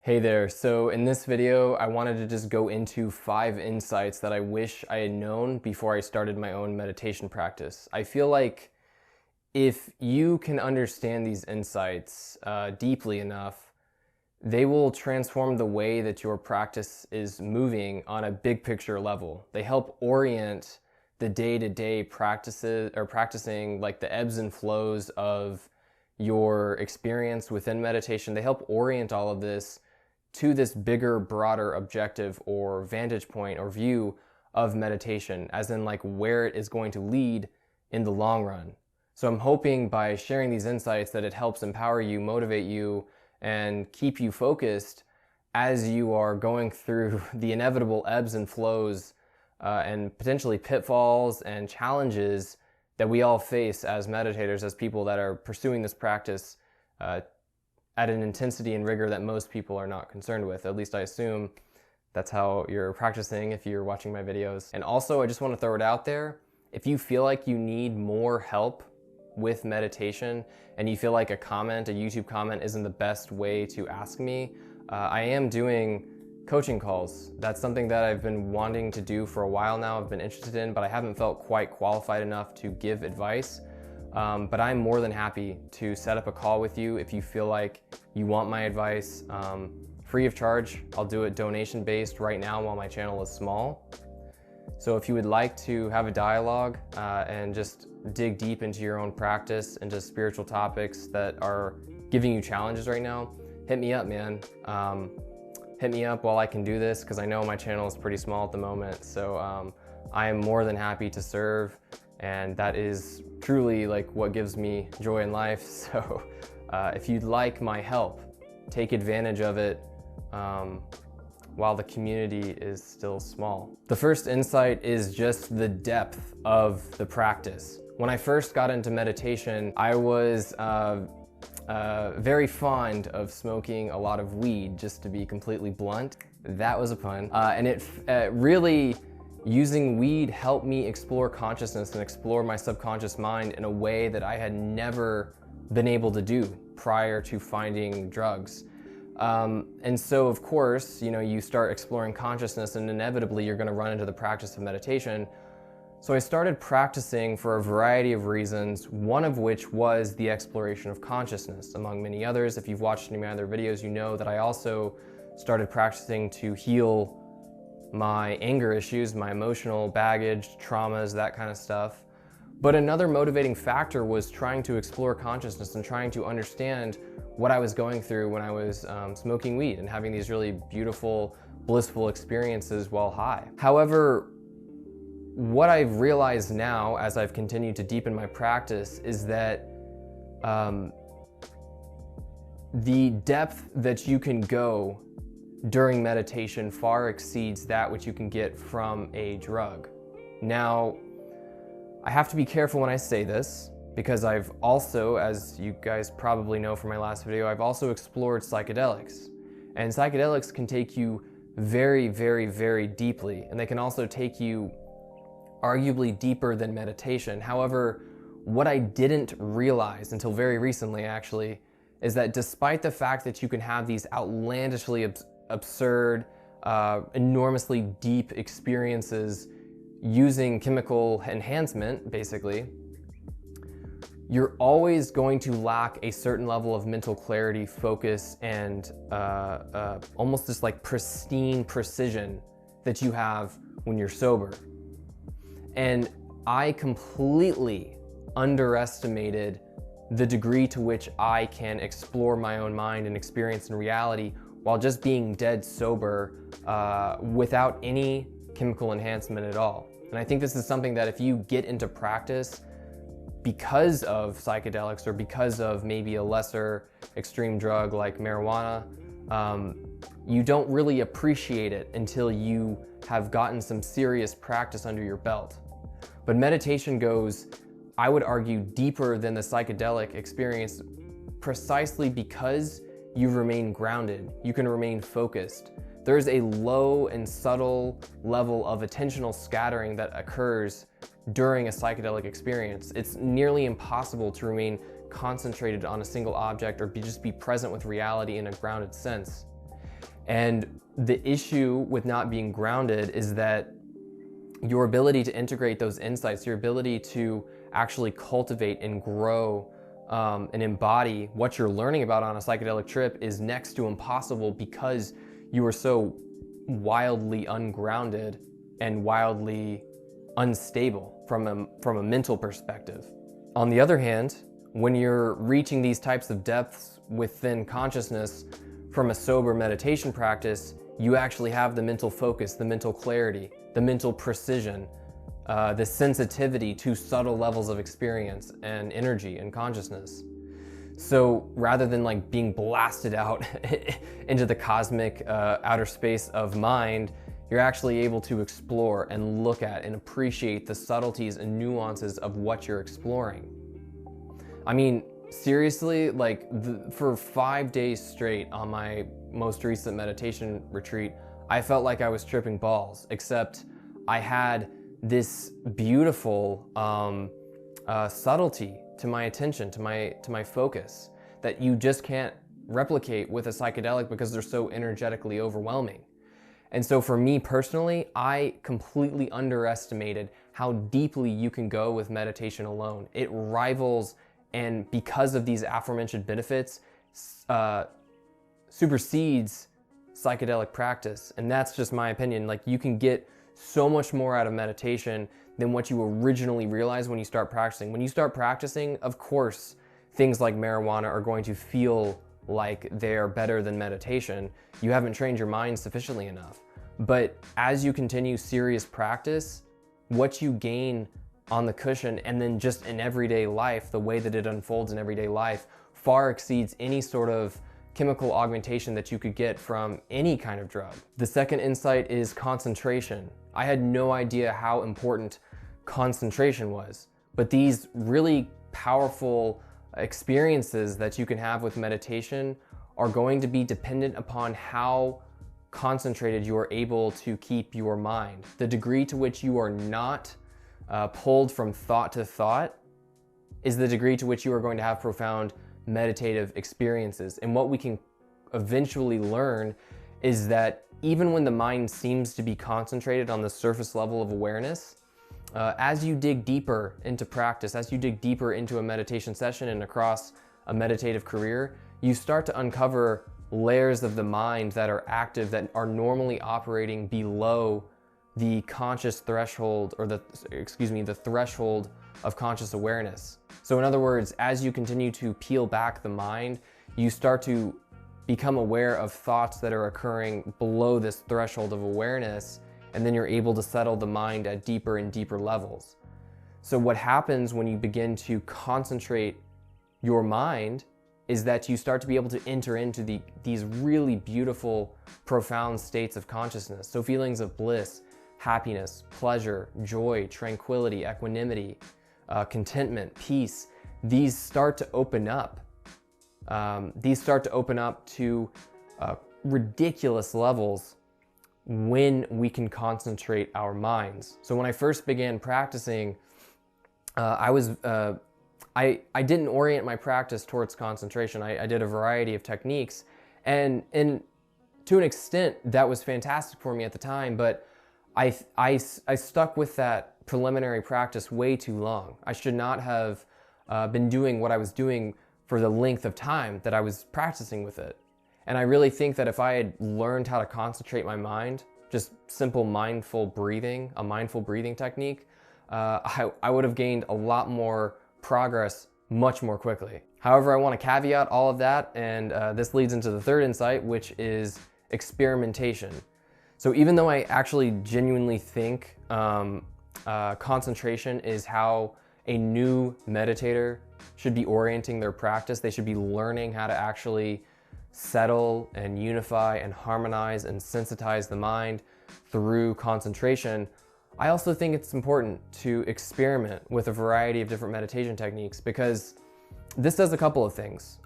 Hey there, so in this video, I wanted to just go into 5 insights that I wish I had known before I started my own meditation practice. I feel like if you can understand these insights deeply enough, they will transform the way that your practice is moving on a big picture level. They help orient the day-to-day practices or practicing like the ebbs and flows of your experience within meditation. They help orient all of this to this bigger, broader objective or vantage point or view of meditation, as in like where it is going to lead in the long run. So I'm hoping by sharing these insights that it helps empower you, motivate you, and keep you focused as you are going through the inevitable ebbs and flows and potentially pitfalls and challenges that we all face as meditators, as people that are pursuing this practice at an intensity and rigor that most people are not concerned with. At least I assume that's how you're practicing if you're watching my videos. And also, I just want to throw it out there. If you feel like you need more help with meditation and you feel like a YouTube comment isn't the best way to ask me, I am doing coaching calls. That's something that I've been wanting to do for a while now. I've been interested in, but I haven't felt quite qualified enough to give advice. But I'm more than happy to set up a call with you if you feel like you want my advice. Free of charge. I'll do it donation based right now while my channel is small. So if you would like to have a dialogue and just dig deep into your own practice and just spiritual topics that are giving you challenges right now, hit me up, man. Hit me up while I can do this, because I know my channel is pretty small at the moment. So I am more than happy to serve. And that is truly like what gives me joy in life. So if you'd like my help, take advantage of it while the community is still small. The first insight is just the depth of the practice. When I first got into meditation, I was very fond of smoking a lot of weed, just to be completely blunt. That was a pun. And it really, using weed helped me explore consciousness and explore my subconscious mind in a way that I had never been able to do prior to finding drugs. And so, of course, you start exploring consciousness and inevitably you're going to run into the practice of meditation. So I started practicing for a variety of reasons, one of which was the exploration of consciousness, among many others. If you've watched any of my other videos, you know that I also started practicing to heal my anger issues, my emotional baggage, traumas, that kind of stuff. But another motivating factor was trying to explore consciousness and trying to understand what I was going through when I was smoking weed and having these really beautiful, blissful experiences while high. However, what I've realized now as I've continued to deepen my practice is that the depth that you can go during meditation far exceeds that which you can get from a drug. Now, I have to be careful when I say this, because I've also, as you guys probably know from my last video, I've also explored psychedelics. And psychedelics can take you very, very, very deeply, and they can also take you arguably deeper than meditation. However, what I didn't realize until very recently, actually, is that despite the fact that you can have these outlandishly absurd, enormously deep experiences using chemical enhancement, basically, you're always going to lack a certain level of mental clarity, focus, and almost this like pristine precision that you have when you're sober. And I completely underestimated the degree to which I can explore my own mind and experience in reality while just being dead sober without any chemical enhancement at all. And I think this is something that if you get into practice because of psychedelics or because of maybe a lesser extreme drug like marijuana, you don't really appreciate it until you have gotten some serious practice under your belt. But meditation goes, I would argue, deeper than the psychedelic experience precisely because you remain grounded, you can remain focused. There's a low and subtle level of attentional scattering that occurs during a psychedelic experience. It's nearly impossible to remain concentrated on a single object or just be present with reality in a grounded sense. And the issue with not being grounded is that your ability to integrate those insights, your ability to actually cultivate and grow and embody what you're learning about on a psychedelic trip is next to impossible because you are so wildly ungrounded and wildly unstable from a mental perspective. On the other hand, when you're reaching these types of depths within consciousness from a sober meditation practice, you actually have the mental focus, the mental clarity, the mental precision, the sensitivity to subtle levels of experience and energy and consciousness. So rather than like being blasted out into the cosmic outer space of mind, you're actually able to explore and look at and appreciate the subtleties and nuances of what you're exploring. I mean, seriously, like for 5 days straight on my most recent meditation retreat, I felt like I was tripping balls, except I had this beautiful subtlety to my attention, to my focus, that you just can't replicate with a psychedelic because they're so energetically overwhelming. And so for me personally, I completely underestimated how deeply you can go with meditation alone. It rivals, and because of these aforementioned benefits, supersedes psychedelic practice. And that's just my opinion. Like, you can get so much more out of meditation than what you originally realize when you start practicing. When you start practicing, of course, things like marijuana are going to feel like they're better than meditation. You haven't trained your mind sufficiently enough. But as you continue serious practice, what you gain on the cushion and then just in everyday life, the way that it unfolds in everyday life, far exceeds any sort of chemical augmentation that you could get from any kind of drug. The second insight is concentration. I had no idea how important concentration was, but these really powerful experiences that you can have with meditation are going to be dependent upon how concentrated you are able to keep your mind. The degree to which you are not pulled from thought to thought is the degree to which you are going to have profound meditative experiences. And what we can eventually learn is that even when the mind seems to be concentrated on the surface level of awareness, as you dig deeper into practice, as you dig deeper into a meditation session and across a meditative career, you start to uncover layers of the mind that are active, that are normally operating below the conscious threshold, or the threshold of conscious awareness. So in other words, as you continue to peel back the mind, you start to become aware of thoughts that are occurring below this threshold of awareness, and then you're able to settle the mind at deeper and deeper levels. So what happens when you begin to concentrate your mind is that you start to be able to enter into these really beautiful, profound states of consciousness. So feelings of bliss, happiness, pleasure, joy, tranquility, equanimity, contentment, peace, these start to open up. These start to open up to ridiculous levels when we can concentrate our minds. So when I first began practicing, I didn't orient my practice towards concentration. I did a variety of techniques, and to an extent that was fantastic for me at the time, but I stuck with that preliminary practice way too long. I should not have been doing what I was doing for the length of time that I was practicing with it. And I really think that if I had learned how to concentrate my mind, just simple mindful breathing, a mindful breathing technique, I would have gained a lot more progress much more quickly. However, I want to caveat all of that, and this leads into the third insight, which is experimentation. So even though I actually genuinely think concentration is how a new meditator should be orienting their practice, they should be learning how to actually settle and unify and harmonize and sensitize the mind through concentration, I also think it's important to experiment with a variety of different meditation techniques, because this does a couple of things.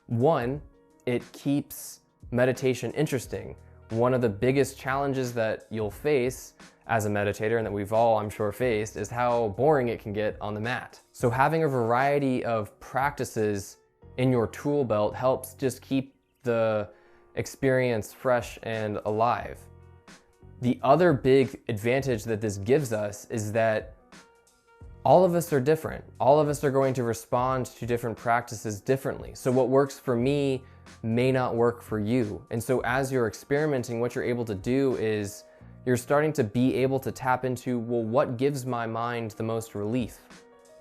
One, it keeps meditation interesting. One of the biggest challenges that you'll face as a meditator, and that we've all, I'm sure, faced, is how boring it can get on the mat. So having a variety of practices in your tool belt helps just keep the experience fresh and alive. The other big advantage that this gives us is that all of us are different. All of us are going to respond to different practices differently. So what works for me may not work for you. And so as you're experimenting, what you're able to do is you're starting to be able to tap into, well, what gives my mind the most relief?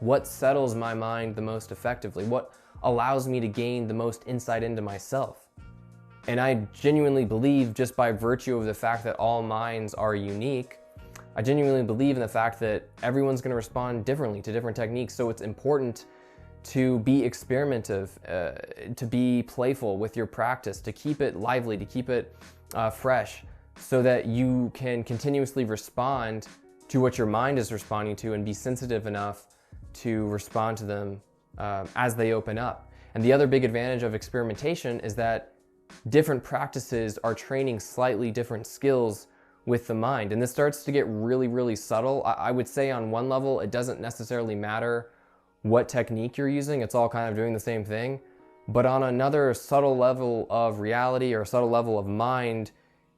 What settles my mind the most effectively? What allows me to gain the most insight into myself? And I genuinely believe, just by virtue of the fact that all minds are unique, I genuinely believe in the fact that everyone's going to respond differently to different techniques. So it's important to be experimentative, to be playful with your practice, to keep it lively, to keep it fresh, so that you can continuously respond to what your mind is responding to and be sensitive enough to respond to them as they open up. And the other big advantage of experimentation is that different practices are training slightly different skills with the mind. And this starts to get really, really subtle. I would say on one level, it doesn't necessarily matter what technique you're using. It's all kind of doing the same thing. But on another subtle level of reality or a subtle level of mind,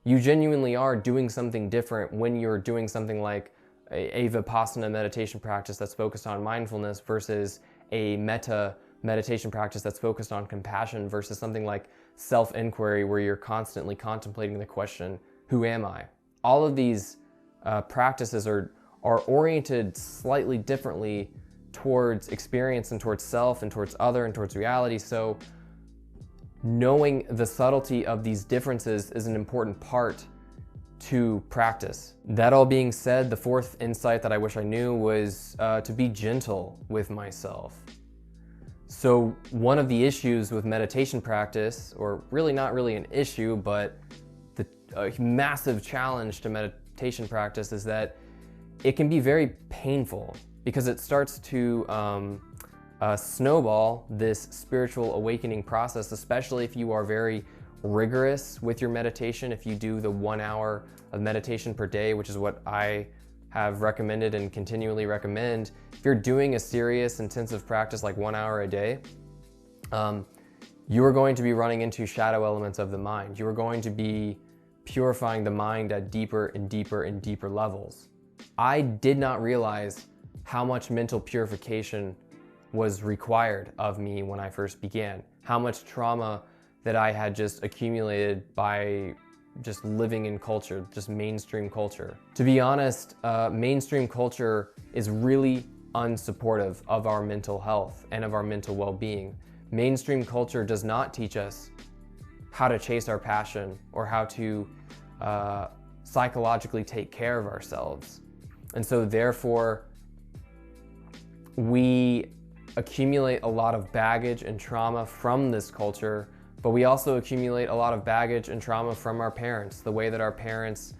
you genuinely are doing something different when you're doing something like a Vipassana meditation practice that's focused on mindfulness versus a metta meditation practice that's focused on compassion versus something like self-inquiry where you're constantly contemplating the question, who am I? All of these practices are oriented slightly differently towards experience and towards self and towards other and towards reality. So knowing the subtlety of these differences is an important part to practice. That all being said, the fourth insight that I wish I knew was to be gentle with myself. So one of the issues with meditation practice, or really not really an issue, but a massive challenge to meditation practice is that it can be very painful because it starts to snowball this spiritual awakening process, especially if you are very rigorous with your meditation. If you do the 1 hour of meditation per day, which is what I have recommended and continually recommend, if you're doing a serious intensive practice like 1 hour a day, you are going to be running into shadow elements of the mind. You are going to be purifying the mind at deeper and deeper and deeper levels. I did not realize how much mental purification was required of me when I first began, how much trauma that I had just accumulated by just living in culture, just mainstream culture. To be honest, mainstream culture is really unsupportive of our mental health and of our mental well-being. Mainstream culture does not teach us how to chase our passion or how to psychologically take care of ourselves. And so therefore, we accumulate a lot of baggage and trauma from this culture, but we also accumulate a lot of baggage and trauma from our parents, the way that our parents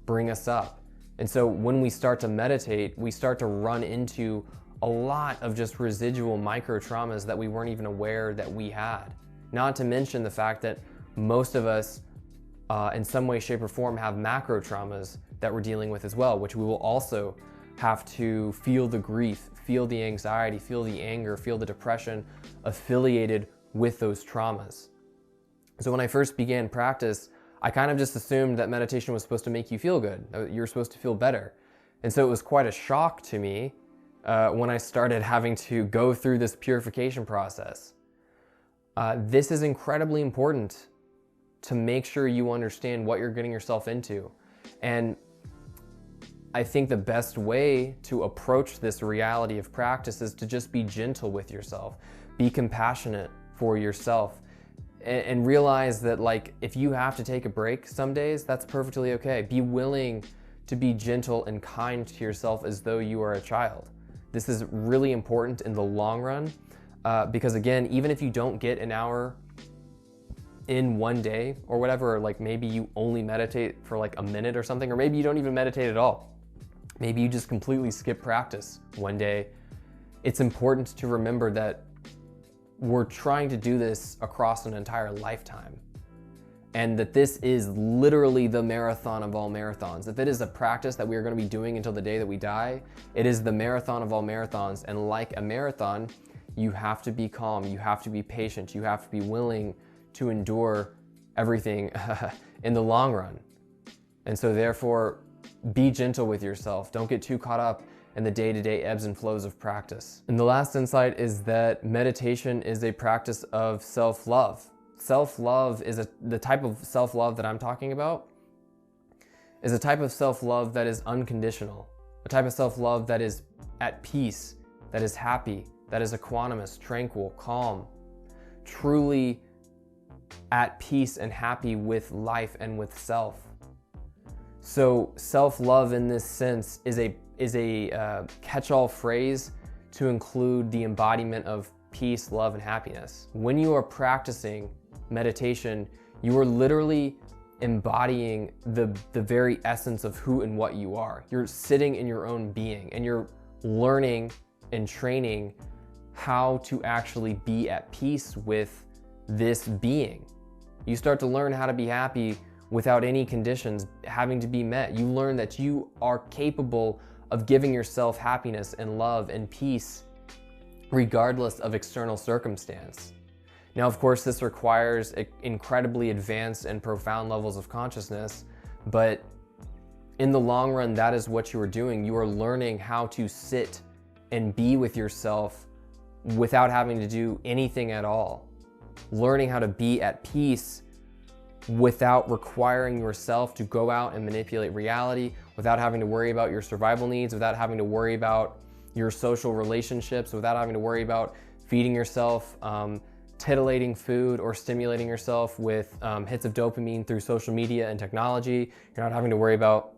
bring us up. And so when we start to meditate, we start to run into a lot of just residual micro traumas that we weren't even aware that we had. Not to mention the fact that most of us in some way, shape, or form have macro traumas that we're dealing with as well, which we will also have to feel the grief, feel the anxiety, feel the anger, feel the depression affiliated with those traumas. So when I first began practice, I kind of just assumed that meditation was supposed to make you feel good. You're supposed to feel better. And so it was quite a shock to me when I started having to go through this purification process. This is incredibly important to make sure you understand what you're getting yourself into. And I think the best way to approach this reality of practice is to just be gentle with yourself, be compassionate for yourself, and realize that, like, if you have to take a break some days, that's perfectly okay. Be willing to be gentle and kind to yourself as though you are a child. This is really important in the long run because, again, even if you don't get an hour in one day or whatever, or like maybe you only meditate for like a minute or something, or maybe you don't even meditate at all. Maybe you just completely skip practice one day. It's important to remember that we're trying to do this across an entire lifetime, and that this is literally the marathon of all marathons. If it is a practice that we are going to be doing until the day that we die, it is the marathon of all marathons. And like a marathon, you have to be calm, you have to be patient, you have to be willing to endure everything in the long run. And so therefore, be gentle with yourself. Don't get too caught up in the day-to-day ebbs and flows of practice. And the last insight is that meditation is a practice of self-love. Self-love is the type of self-love that I'm talking about is a type of self-love that is unconditional, a type of self-love that is at peace, that is happy, that is equanimous, tranquil, calm, truly at peace and happy with life and with self. So self-love in this sense is a catch-all phrase to include the embodiment of peace, love, and happiness. When you are practicing meditation, you are literally embodying the very essence of who and what you are. You're sitting in your own being and you're learning and training how to actually be at peace with this being. You start to learn how to be happy without any conditions having to be met. You learn that you are capable of giving yourself happiness and love and peace regardless of external circumstance. Now, of course, this requires incredibly advanced and profound levels of consciousness, but in the long run, that is what you are doing. You are learning how to sit and be with yourself without having to do anything at all. Learning how to be at peace without requiring yourself to go out and manipulate reality, without having to worry about your survival needs, without having to worry about your social relationships, without having to worry about feeding yourself titillating food or stimulating yourself with hits of dopamine through social media and technology. You're not having to worry about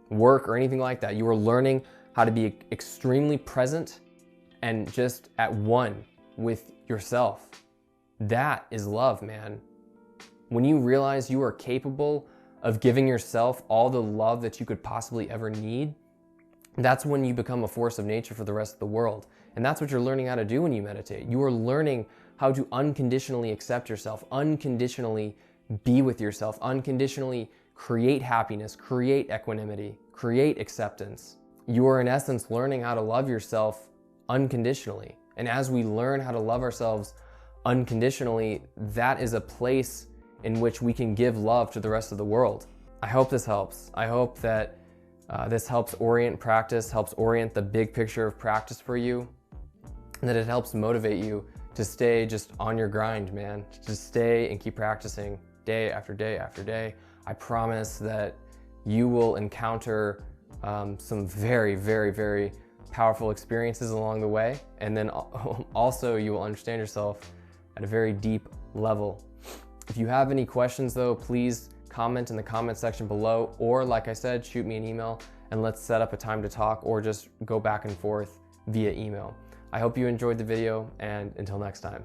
work or anything like that. You are learning how to be extremely present and just at one with yourself. That is love, man. When you realize you are capable of giving yourself all the love that you could possibly ever need, that's when you become a force of nature for the rest of the world. And that's what you're learning how to do when you meditate. You are learning how to unconditionally accept yourself, unconditionally be with yourself, unconditionally create happiness, create equanimity, create acceptance. You are in essence learning how to love yourself unconditionally. And as we learn how to love ourselves unconditionally, that is a place in which we can give love to the rest of the world. I hope this helps. I hope that this helps orient practice, helps orient the big picture of practice for you, and that it helps motivate you to stay just on your grind, man. Just stay and keep practicing day after day after day. I promise that you will encounter some very, very, very powerful experiences along the way. And then also you will understand yourself at a very deep level. If you have any questions though, please comment in the comment section below, or like I said, shoot me an email and let's set up a time to talk, or just go back and forth via email. I hope you enjoyed the video, and until next time.